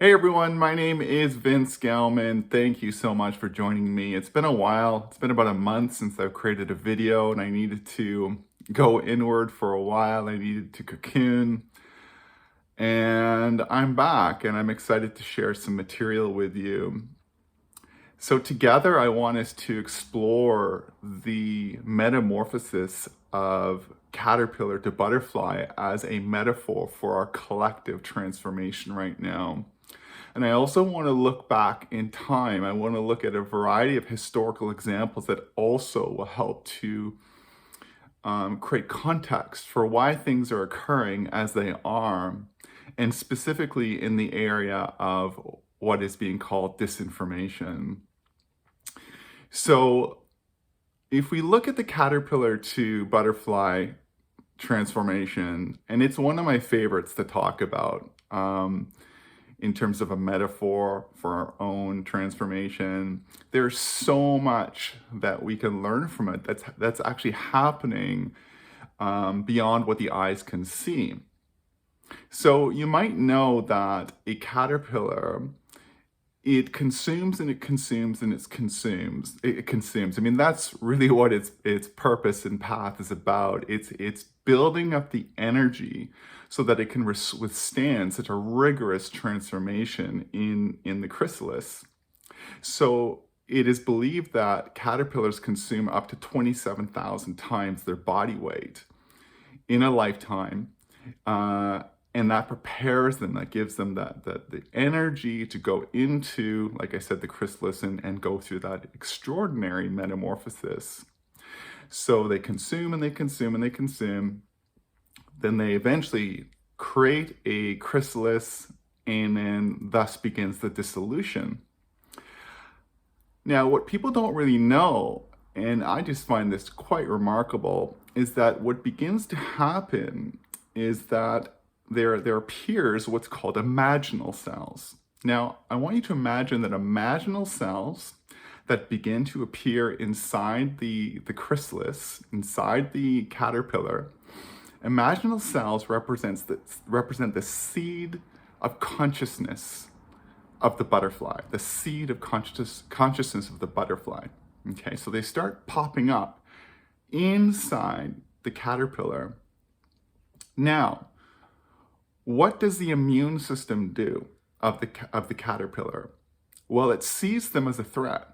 Hey everyone, my name is Vince Gelman. Thank you so much for joining me. It's been a while. It's been about a month since I've created a video and I needed to go inward for a while. I needed to cocoon. And I'm back and I'm excited to share some material with you. So together I want us to explore the metamorphosis of caterpillar to butterfly as a metaphor for our collective transformation right now. And I also want to look back in time. I want to look at a variety of historical examples that also will help to create context for why things are occurring as they are, and specifically in the area of what is being called disinformation. So if we look at the caterpillar to butterfly transformation, and it's one of my favorites to talk about in terms of a metaphor for our own transformation. There's so much that we can learn from it that's actually happening beyond what the eyes can see. So you might know that a caterpillar, it consumes and it consumes and it consumes. I mean, that's really what its purpose and path is about. It's building up the energy so that it can withstand such a rigorous transformation in the chrysalis. So it is believed that caterpillars consume up to 27,000 times their body weight in a lifetime. And that prepares them, that gives them the energy to go into, like I said, the chrysalis and go through that extraordinary metamorphosis. So they consume and they consume and they consume. Then they eventually create a chrysalis, and then thus begins the dissolution. Now, what people don't really know, and I just find this quite remarkable, is that what begins to happen is that there appears what's called imaginal cells. Now, I want you to imagine that imaginal cells that begin to appear inside the chrysalis, inside the caterpillar, imaginal cells represent the seed of consciousness of the butterfly, the seed of consciousness of the butterfly. Okay, so they start popping up inside the caterpillar. Now, what does the immune system do of the caterpillar? Well, it sees them as a threat,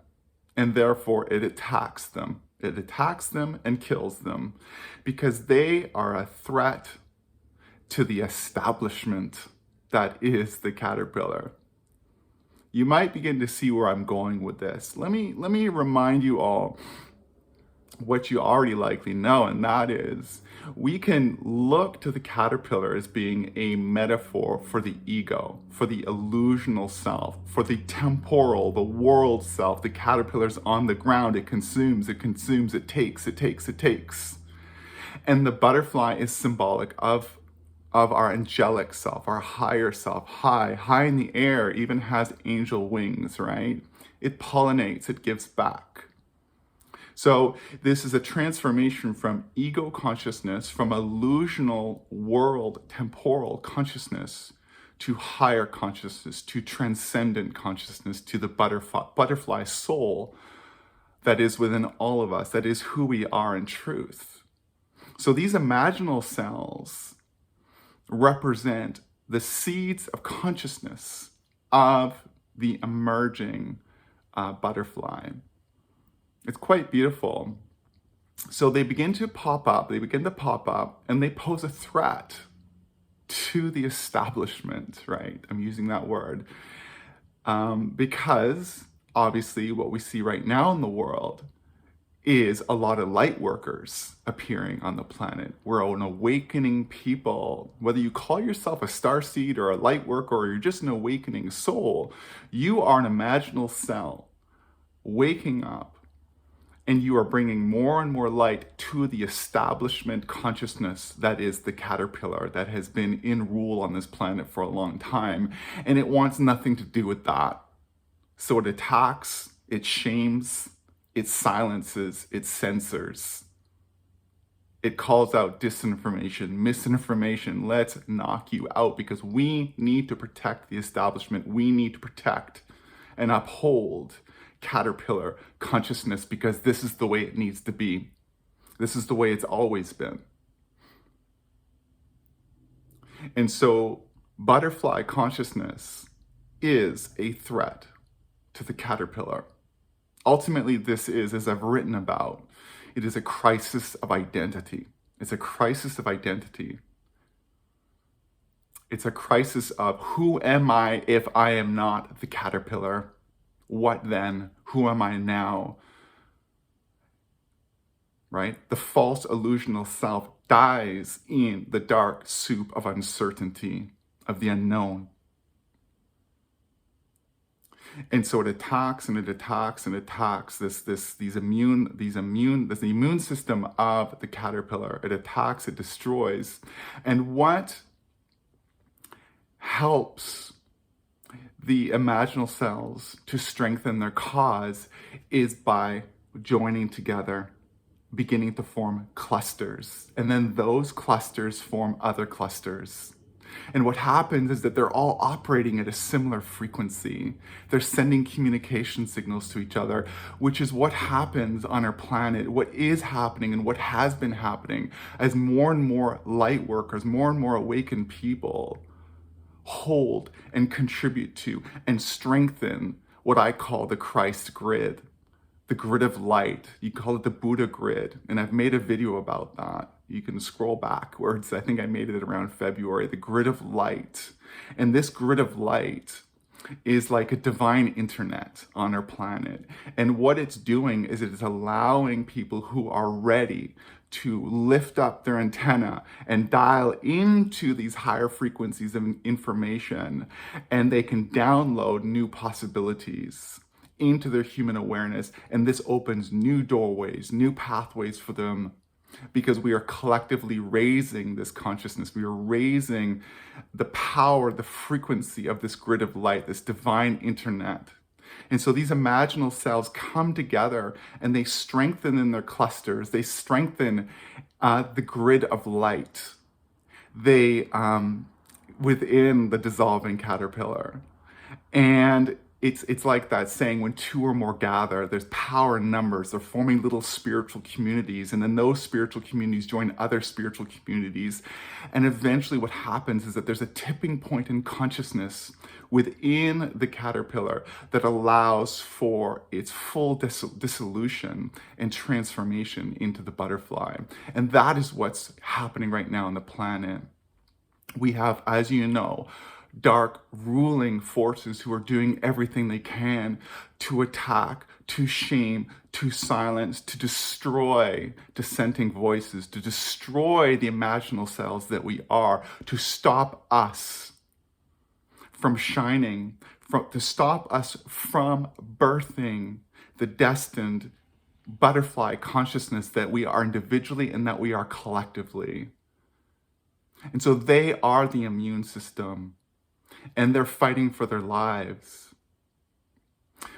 and therefore it attacks them. It attacks them and kills them because they are a threat to the establishment that is the caterpillar. You might begin to see where I'm going with this. Let me remind you all what you already likely know, and that is we can look to the caterpillar as being a metaphor for the ego, for the illusional self, for the temporal, the world self. The caterpillar's on the ground, it consumes, it consumes, it takes, it takes, it takes. And the butterfly is symbolic of our angelic self, our higher self, high in the air, even has angel wings, right? It pollinates, it gives back. So this is a transformation from ego consciousness, from illusional world, temporal consciousness, to higher consciousness, to transcendent consciousness, to the butterfly soul that is within all of us, that is who we are in truth. So these imaginal cells represent the seeds of consciousness of the emerging butterfly. It's quite beautiful. So they begin to pop up, and they pose a threat to the establishment, right? I'm using that word. Because obviously what we see right now in the world is a lot of light workers appearing on the planet. We're an awakening people. Whether you call yourself a starseed or a light worker or you're just an awakening soul, you are an imaginal cell waking up, and you are bringing more and more light to the establishment consciousness that is the caterpillar that has been in rule on this planet for a long time. And it wants nothing to do with that. So it attacks, it shames, it silences, it censors. It calls out disinformation, misinformation. Let's knock you out because we need to protect the establishment. We need to protect and uphold caterpillar consciousness because this is the way it needs to be. This is the way it's always been. And so butterfly consciousness is a threat to the caterpillar. Ultimately, this is, as I've written about, it is a crisis of identity. It's a crisis of identity. It's a crisis of who am I if I am not the caterpillar? What then? Who am I now? Right? The false illusional self dies in the dark soup of uncertainty, of the unknown. And so it attacks and it attacks and attacks the immune system of the caterpillar. It attacks, it destroys. And what helps the imaginal cells to strengthen their cause is by joining together, beginning to form clusters. And then those clusters form other clusters. And what happens is that they're all operating at a similar frequency. They're sending communication signals to each other, which is what happens on our planet, what is happening and what has been happening as more and more light workers, more and more awakened people hold and contribute to and strengthen what I call the Christ grid, the grid of light. You call it the Buddha grid. And I've made a video about that. You can scroll backwards. I think I made it around February, the grid of light. And this grid of light is like a divine internet on our planet. And what it's doing is it's allowing people who are ready to lift up their antenna and dial into these higher frequencies of information, and they can download new possibilities into their human awareness. And this opens new doorways, new pathways for them, because we are collectively raising this consciousness. We are raising the power, the frequency of this grid of light, this divine internet. And so these imaginal cells come together and they strengthen in their clusters. They strengthen the grid of light. They within the dissolving caterpillar. And it's like that saying, when two or more gather, there's power in numbers. They're forming little spiritual communities, and then those spiritual communities join other spiritual communities. And eventually what happens is that there's a tipping point in consciousness within the caterpillar that allows for its full dissolution and transformation into the butterfly. And that is what's happening right now on the planet. We have, as you know, dark ruling forces who are doing everything they can to attack, to shame, to silence, to destroy dissenting voices, to destroy the imaginal cells that we are, to stop us from shining, to stop us from birthing the destined butterfly consciousness that we are individually and that we are collectively. And so they are the immune system, and they're fighting for their lives.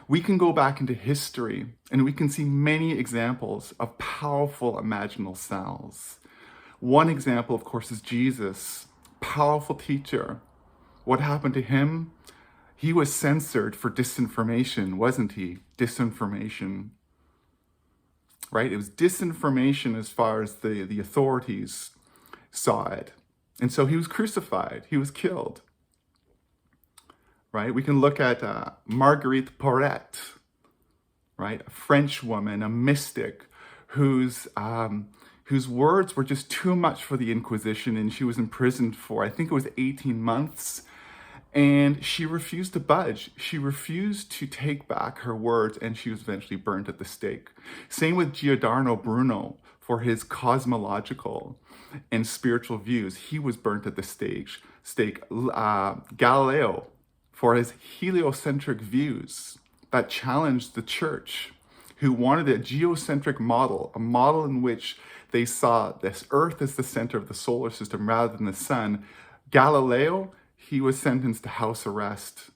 We can go back into history and we can see many examples of powerful imaginal cells. One example, of course, is Jesus, powerful teacher. What happened to him? He was censored for disinformation, wasn't he? Disinformation, right? It was disinformation as far as the authorities saw it. And so he was crucified, he was killed. Right? We can look at Marguerite Porete, right? A French woman, a mystic, whose words were just too much for the Inquisition, and she was imprisoned for, I think it was 18 months, and she refused to budge. She refused to take back her words, and she was eventually burned at the stake. Same with Giordano Bruno for his cosmological and spiritual views. He was burnt at the stake. Galileo, for his heliocentric views that challenged the church, who wanted a geocentric model, a model in which they saw this Earth as the center of the solar system rather than the sun. Galileo, he was sentenced to house arrest.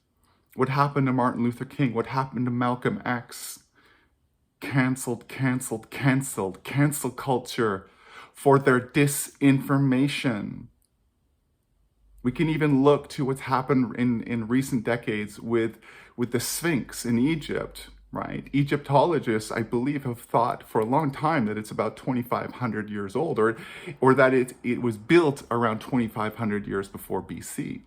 What happened to Martin Luther King? What happened to Malcolm X? Canceled, canceled, canceled, cancel culture for their disinformation. We can even look to what's happened in recent decades with the Sphinx in Egypt, right? Egyptologists, I believe, have thought for a long time that it's about 2,500 years old, or that it was built around 2,500 years before BC.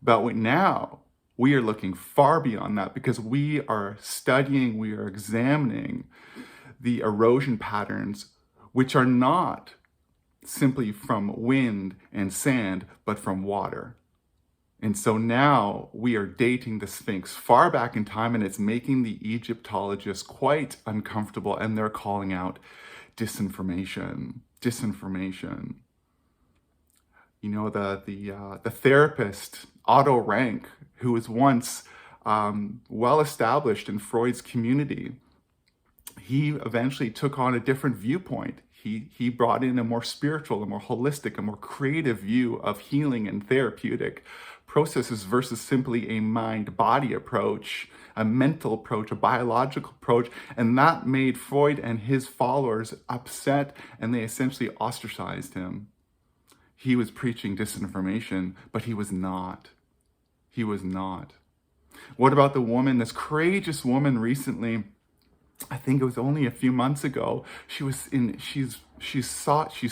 But now we are looking far beyond that, because we are studying, we are examining the erosion patterns, which are not simply from wind and sand, but from water. And so now we are dating the Sphinx far back in time, and it's making the Egyptologists quite uncomfortable, and they're calling out disinformation. You know, the therapist Otto Rank, who was once well established in Freud's community, he eventually took on a different viewpoint. He brought in a more spiritual, a more holistic, a more creative view of healing and therapeutic processes versus simply a mind-body approach, a mental approach, a biological approach. And that made Freud and his followers upset, and they essentially ostracized him. He was preaching disinformation, but he was not. He was not. What about the woman, this courageous woman recently? I think it was only a few months ago. She's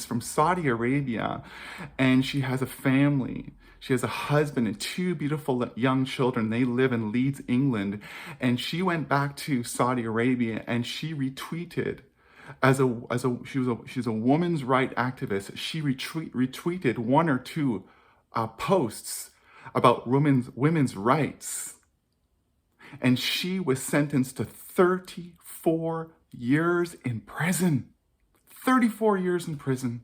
from Saudi Arabia, and she has a family. She has a husband and two beautiful young children. They live in Leeds, England. And she went back to Saudi Arabia, and she retweeted, she's a woman's right activist. She retweeted one or two posts about women's rights. And she was sentenced to 34 years in prison. 34 years in prison.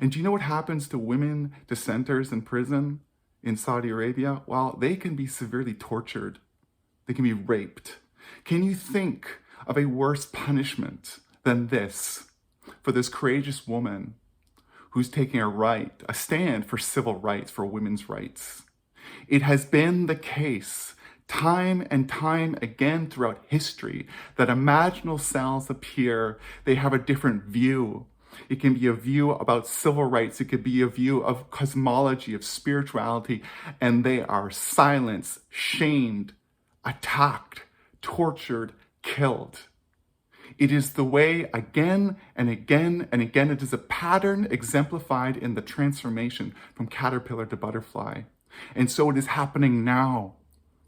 And do you know what happens to women dissenters in prison in Saudi Arabia? Well, they can be severely tortured. They can be raped. Can you think of a worse punishment than this for this courageous woman who's taking a stand for civil rights, for women's rights? It has been the case time and time again throughout history that imaginal cells appear. They have a different view. It can be a view about civil rights. It could be a view of cosmology, of spirituality, and they are silenced, shamed, attacked, tortured, killed. It is the way again and again and again. It is a pattern exemplified in the transformation from caterpillar to butterfly. And so it is happening now,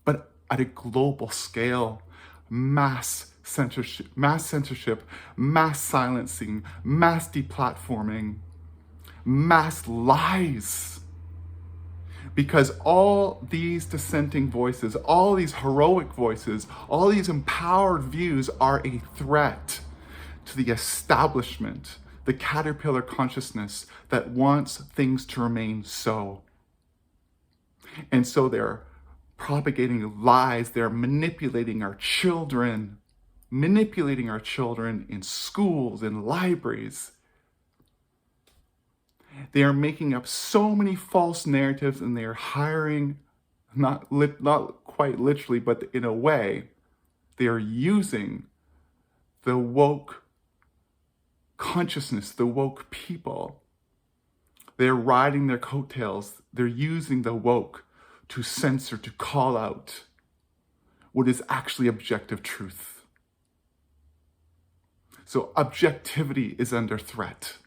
but at a global scale. Mass censorship, mass silencing, mass deplatforming, mass lies. Because all these dissenting voices, all these heroic voices, all these empowered views are a threat to the establishment, the caterpillar consciousness that wants things to remain so. And so they're propagating lies, they're manipulating our children in schools, in libraries. They are making up so many false narratives, and they are hiring, not quite literally, but in a way, they are using the woke consciousness, the woke people. They're riding their coattails. They're using the woke to censor, to call out what is actually objective truth. So objectivity is under threat.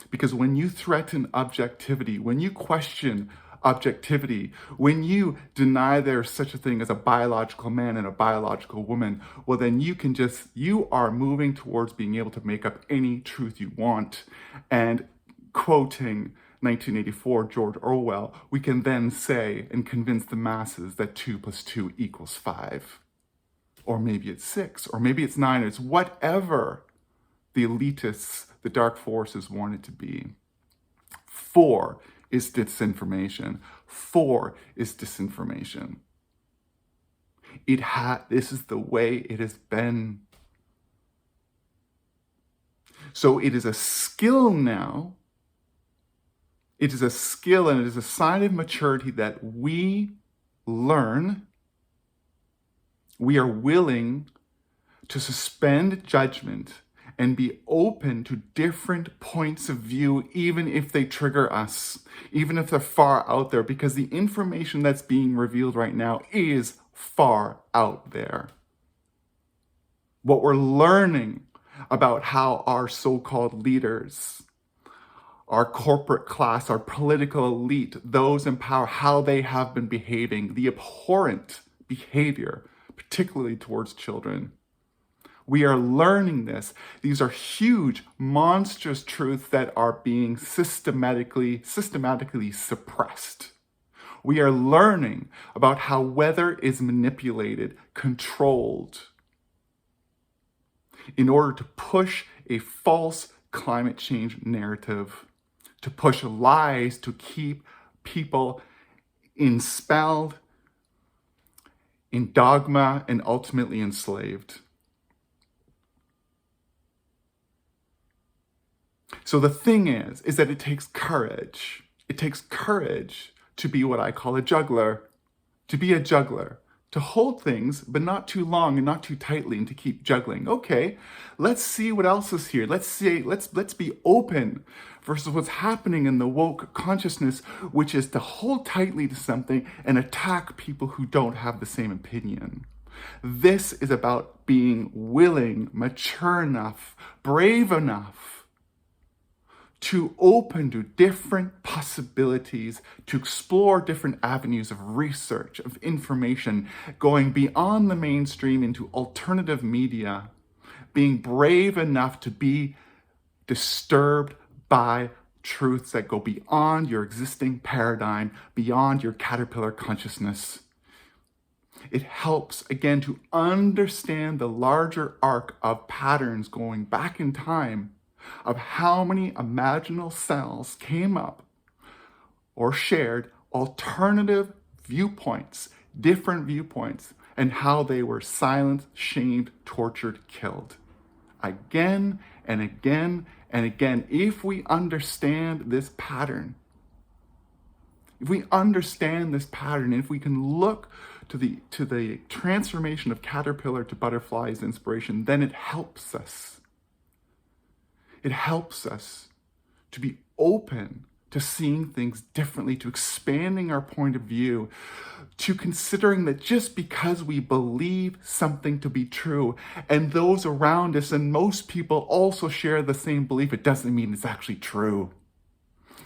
Because when you threaten objectivity, when you question objectivity, when you deny there's such a thing as a biological man and a biological woman, well then you are moving towards being able to make up any truth you want. And quoting 1984, George Orwell, we can then say and convince the masses that 2 + 2 = 5. Or maybe it's 6, or maybe it's 9, it's whatever the elitists, the dark forces want it to be. 4 is disinformation. 4 is disinformation. This is the way it has been. So it is a skill now. It is a skill, and it is a sign of maturity that we learn. We are willing to suspend judgment and be open to different points of view, even if they trigger us, even if they're far out there, because the information that's being revealed right now is far out there. What we're learning about how our so-called leaders, our corporate class, our political elite, those in power, how they have been behaving, the abhorrent behavior, particularly towards children. We are learning this. These are huge, monstrous truths that are being systematically suppressed. We are learning about how weather is manipulated, controlled, in order to push a false climate change narrative, to push lies to keep people enspelled in dogma and ultimately enslaved. So the thing is that it takes courage. It takes courage to be what I call a juggler, to be a juggler, to hold things, but not too long and not too tightly, and to keep juggling. Okay, let's see what else is here. Let's be open versus what's happening in the woke consciousness, which is to hold tightly to something and attack people who don't have the same opinion. This is about being willing, mature enough, brave enough to open to different possibilities, to explore different avenues of research, of information, going beyond the mainstream into alternative media, being brave enough to be disturbed by truths that go beyond your existing paradigm, beyond your caterpillar consciousness. It helps, again, to understand the larger arc of patterns going back in time, of how many imaginal cells came up or shared alternative viewpoints, different viewpoints, and how they were silenced, shamed, tortured, killed. Again and again and again, if we understand this pattern, if we can look to the transformation of caterpillar to butterfly as inspiration, then it helps us. It helps us to be open to seeing things differently, to expanding our point of view, to considering that just because we believe something to be true and those around us and most people also share the same belief, it doesn't mean it's actually true.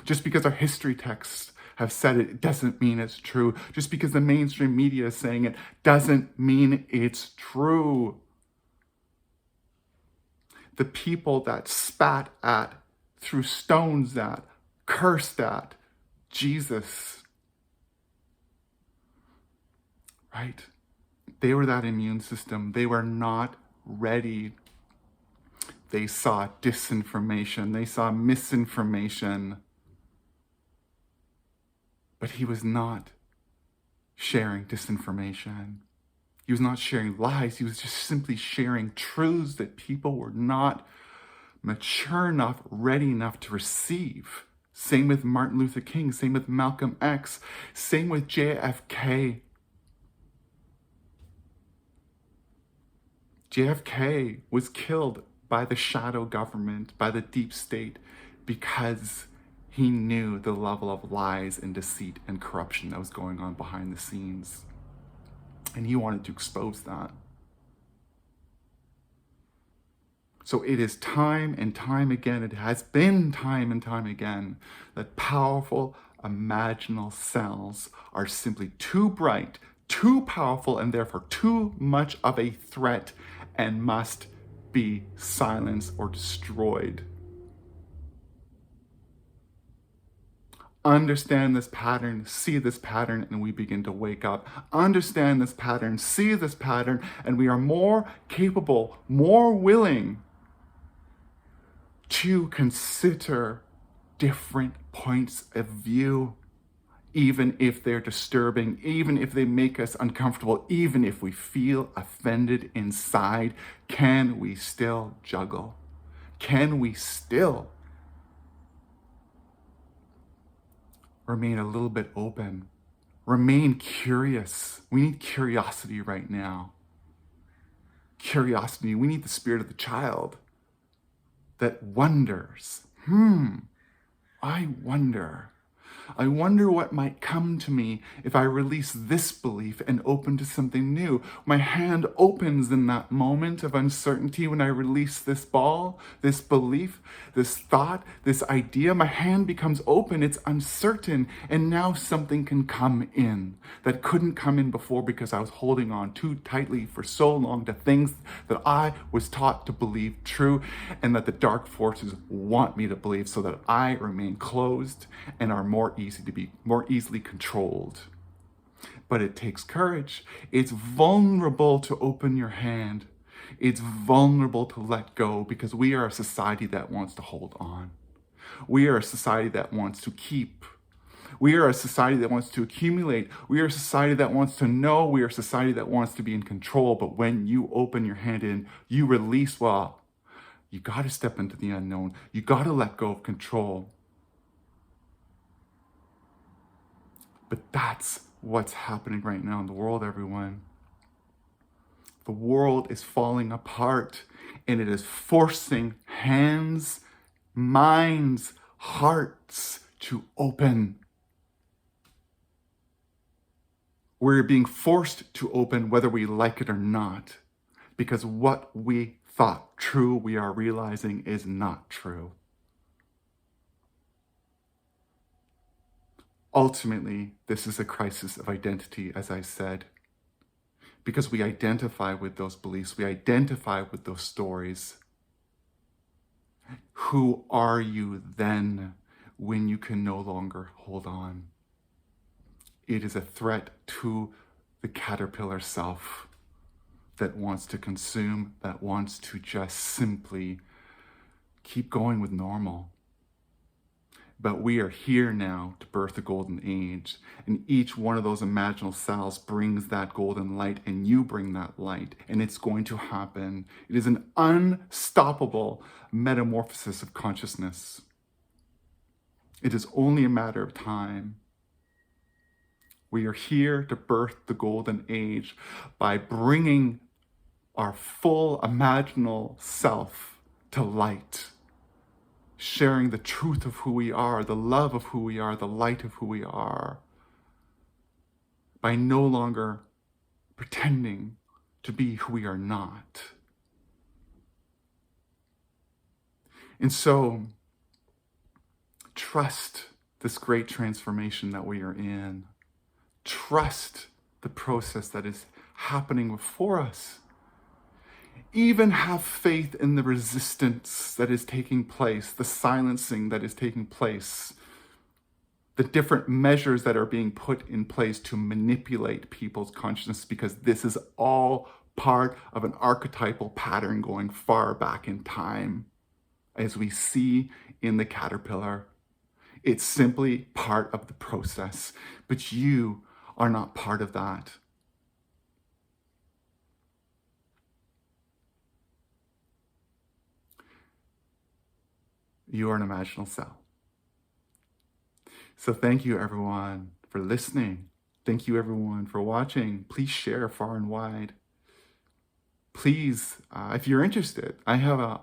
Just because our history texts have said it, it doesn't mean it's true. Just because the mainstream media is saying it doesn't mean it's true. The people that spat at, threw stones at, cursed at Jesus, right? They were that immune system. They were not ready. They saw disinformation. They saw misinformation. But he was not sharing disinformation. He was not sharing lies. He was just simply sharing truths that people were not mature enough, ready enough to receive. Same with Martin Luther King. Same with Malcolm X. Same with JFK. JFK was killed by the shadow government, by the deep state, because he knew the level of lies and deceit and corruption that was going on behind the scenes. And he wanted to expose that. So it is time and time again, it has been time and time again, that powerful imaginal cells are simply too bright, too powerful, and therefore too much of a threat and must be silenced or destroyed. Understand this pattern, see this pattern, and we begin to wake up. Understand this pattern, see this pattern, and we are more capable, more willing to consider different points of view, even if they're disturbing, even if they make us uncomfortable, even if we feel offended inside. Can we still juggle? Can we still remain a little bit open? Remain curious. We need curiosity right now. Curiosity. We need the spirit of the child. that wonders, I wonder. I wonder what might come to me if I release this belief and open to something new. My hand opens in that moment of uncertainty when I release this ball, this belief, this thought, this idea. My hand becomes open, it's uncertain, and now something can come in that couldn't come in before because I was holding on too tightly for so long to things that I was taught to believe true and that the dark forces want me to believe, so that I remain closed and are more easily controlled. But it takes courage. It's vulnerable to open your hand. It's vulnerable to let go, because we are a society that wants to hold on. We are a society that wants to keep. We are a society that wants to accumulate. We are a society that wants to know. We are a society that wants to be in control. But when you open your hand in, you release, well, you got to step into the unknown. You got to let go of control. But that's what's happening right now in the world, everyone. The world is falling apart, and it is forcing hands, minds, hearts to open. We're being forced to open whether we like it or not, because what we thought true, we are realizing is not true. Ultimately, this is a crisis of identity, as I said, because we identify with those beliefs, we identify with those stories. Who are you then when you can no longer hold on? It is a threat to the caterpillar self that wants to consume, that wants to just simply keep going with normal. But we are here now to birth the golden age. And each one of those imaginal cells brings that golden light, and you bring that light. And it's going to happen. It is an unstoppable metamorphosis of consciousness. It is only a matter of time. We are here to birth the golden age by bringing our full imaginal self to light. Sharing the truth of who we are, the love of who we are, the light of who we are, by no longer pretending to be who we are not. And so, trust this great transformation that we are in. Trust the process that is happening before us. Even have faith in the resistance that is taking place, the silencing that is taking place, the different measures that are being put in place to manipulate people's consciousness, because this is all part of an archetypal pattern going far back in time, as we see in the caterpillar. It's simply part of the process, but you are not part of that. You are an imaginal cell. So thank you, everyone, for listening. Thank you, everyone, for watching. Please share far and wide. Please, if you're interested, I have a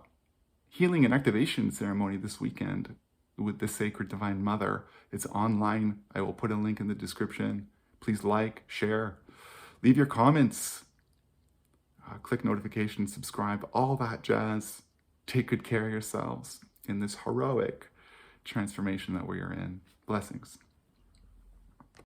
healing and activation ceremony this weekend with the Sacred Divine Mother. It's online. I will put a link in the description. Please like, share, leave your comments, click notifications, subscribe, all that jazz. Take good care of yourselves in this heroic transformation that we are in. Blessings.